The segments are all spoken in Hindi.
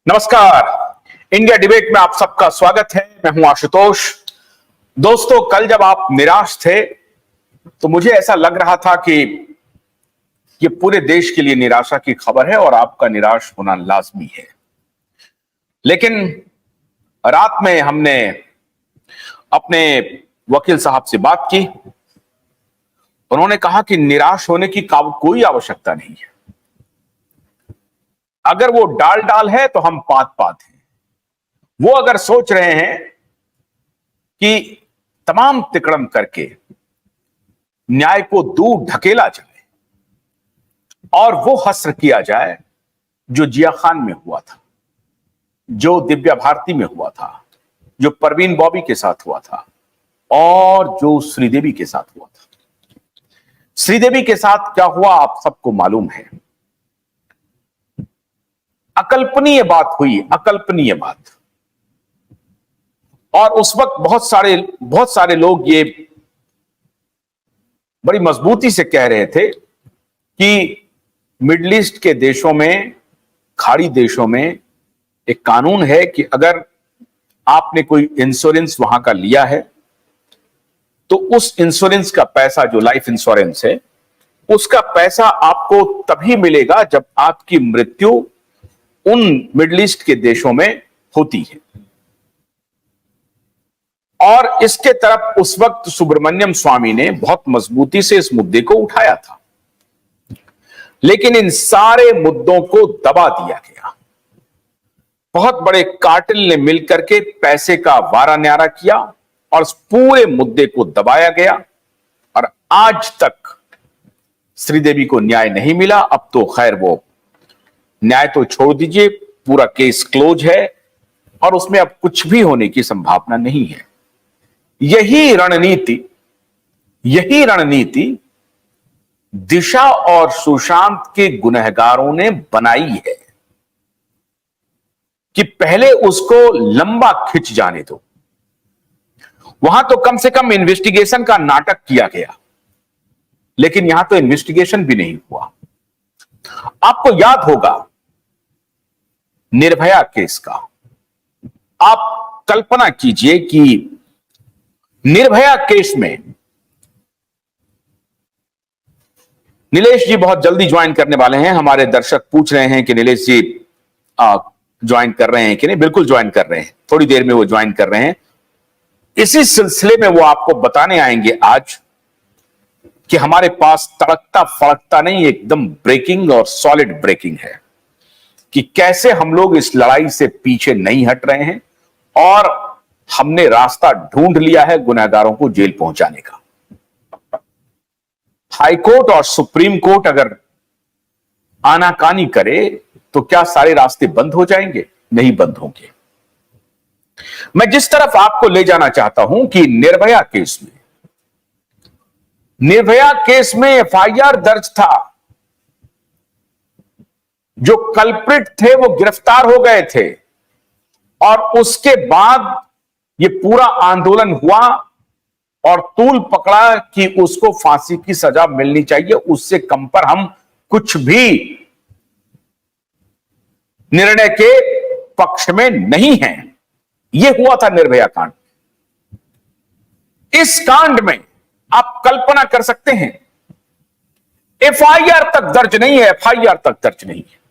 नमस्कार। इंडिया डिबेट में आप सबका स्वागत है। मैं हूं आशुतोष। दोस्तों, कल जब आप निराश थे तो मुझे ऐसा लग रहा था कि ये पूरे देश के लिए निराशा की खबर है और आपका निराश होना लाजमी है। लेकिन रात में हमने अपने वकील साहब से बात की। उन्होंने कहा कि निराश होने की कोई आवश्यकता नहीं है। अगर वो डाल डाल है तो हम पात पात हैं। वो अगर सोच रहे हैं कि तमाम तिकड़म करके न्याय को दूर ढकेला जाए और वो हस्र किया जाए जो जिया खान में हुआ था, जो दिव्या भारती में हुआ था, जो परवीन बॉबी के साथ हुआ था और जो श्रीदेवी के साथ हुआ था। श्रीदेवी के साथ क्या हुआ आप सबको मालूम है। अकल्पनीय बात हुई, अकल्पनीय बात। और उस वक्त बहुत सारे लोग ये बड़ी मजबूती से कह रहे थे कि मिडिल ईस्ट के देशों में, खाड़ी देशों में एक कानून है कि अगर आपने कोई इंश्योरेंस वहां का लिया है तो उस इंश्योरेंस का पैसा, जो लाइफ इंश्योरेंस है, उसका पैसा आपको तभी मिलेगा जब आपकी मृत्यु उन मिडिल ईस्ट के देशों में होती है। और इसके तरफ उस वक्त सुब्रमण्यम स्वामी ने बहुत मजबूती से इस मुद्दे को उठाया था, लेकिन इन सारे मुद्दों को दबा दिया गया। बहुत बड़े कार्टेल ने मिलकर के पैसे का वारा न्यारा किया और इस पूरे मुद्दे को दबाया गया और आज तक श्रीदेवी को न्याय नहीं मिला। अब तो खैर वो न्याय तो छोड़ दीजिए, पूरा केस क्लोज है और उसमें अब कुछ भी होने की संभावना नहीं है। यही रणनीति दिशा और सुशांत के गुनहगारों ने बनाई है कि पहले उसको लंबा खिंच जाने दो। वहां तो कम से कम इन्वेस्टिगेशन का नाटक किया गया, लेकिन यहां तो इन्वेस्टिगेशन भी नहीं हुआ। आपको याद होगा निर्भया केस का। आप कल्पना कीजिए कि निर्भया केस में नीलेश जी बहुत जल्दी ज्वाइन करने वाले हैं। हमारे दर्शक पूछ रहे हैं कि नीलेश जी ज्वाइन कर रहे हैं कि नहीं। बिल्कुल ज्वाइन कर रहे हैं, थोड़ी देर में वो ज्वाइन कर रहे हैं। इसी सिलसिले में वो आपको बताने आएंगे आज कि हमारे पास तड़कता फड़कता नहीं, एकदम ब्रेकिंग और सॉलिड ब्रेकिंग है कि कैसे हम लोग इस लड़ाई से पीछे नहीं हट रहे हैं और हमने रास्ता ढूंढ लिया है गुनहगारों को जेल पहुंचाने का। हाई कोर्ट और सुप्रीम कोर्ट अगर आनाकानी करे तो क्या सारे रास्ते बंद हो जाएंगे? नहीं बंद होंगे। मैं जिस तरफ आपको ले जाना चाहता हूं कि निर्भया केस में एफआईआर दर्ज था। जो कल्प्रिट थे वो गिरफ्तार हो गए थे और उसके बाद ये पूरा आंदोलन हुआ और तूल पकड़ा कि उसको फांसी की सजा मिलनी चाहिए। उससे कम पर हम कुछ भी निर्णय के पक्ष में नहीं हैं। यह हुआ था निर्भया कांड। इस कांड में आप कल्पना कर सकते हैं, एफआईआर तक दर्ज नहीं है, एफआईआर तक दर्ज नहीं है।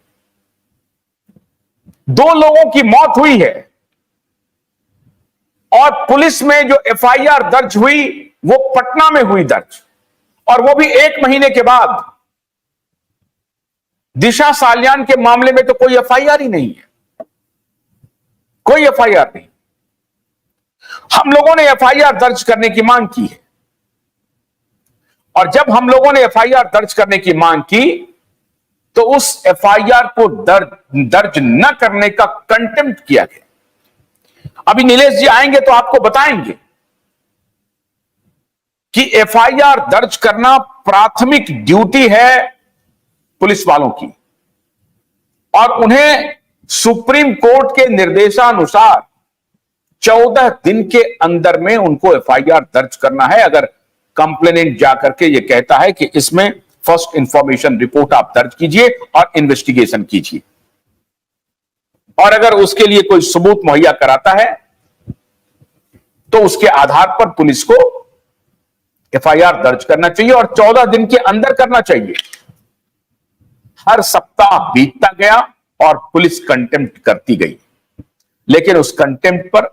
2 लोगों की मौत हुई है और पुलिस में जो एफआईआर दर्ज हुई वो पटना में हुई दर्ज, और वो भी 1 महीने के बाद। दिशा सालियान के मामले में तो कोई एफआईआर ही नहीं है, कोई एफआईआर नहीं। हम लोगों ने एफआईआर दर्ज करने की मांग की है और जब हम लोगों ने एफआईआर दर्ज करने की मांग की तो उस एफआईआर को दर्ज न करने का कंटेम्प्ट किया गया। अभी नीलेश जी आएंगे तो आपको बताएंगे कि एफआईआर दर्ज करना प्राथमिक ड्यूटी है पुलिस वालों की और उन्हें सुप्रीम कोर्ट के निर्देशानुसार 14 दिन के अंदर में उनको एफआईआर दर्ज करना है। अगर कंप्लेनेंट जाकर के ये कहता है कि इसमें फर्स्ट इंफॉर्मेशन रिपोर्ट आप दर्ज कीजिए और इन्वेस्टिगेशन कीजिए, और अगर उसके लिए कोई सबूत मुहैया कराता है तो उसके आधार पर पुलिस को एफआईआर दर्ज करना चाहिए और 14 दिन के अंदर करना चाहिए। हर सप्ताह बीतता गया और पुलिस कंटेम्प्ट करती गई, लेकिन उस कंटेम्प्ट पर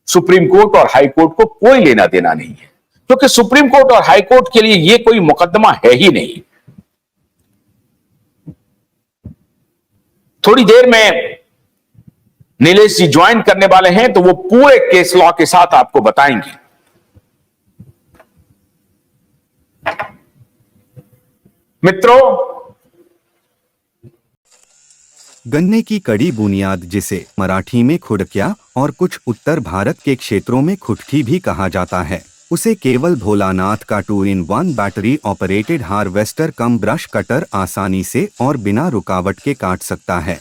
सुप्रीम कोर्ट और हाई कोर्ट को कोई लेना देना नहीं है, क्योंकि सुप्रीम कोर्ट और हाई कोर्ट के लिए यह कोई मुकदमा है ही नहीं। थोड़ी देर में नीलेश जी ज्वाइन करने वाले हैं, तो वो पूरे केस लॉ के साथ आपको बताएंगे। मित्रों, गन्ने की कड़ी बुनियाद, जिसे मराठी में खुडक्या और कुछ उत्तर भारत के क्षेत्रों में खुटकी भी कहा जाता है, उसे केवल भोलानाथ का 2-in-1 बैटरी ऑपरेटेड हार्वेस्टर कम ब्रश कटर आसानी से और बिना रुकावट के काट सकता है।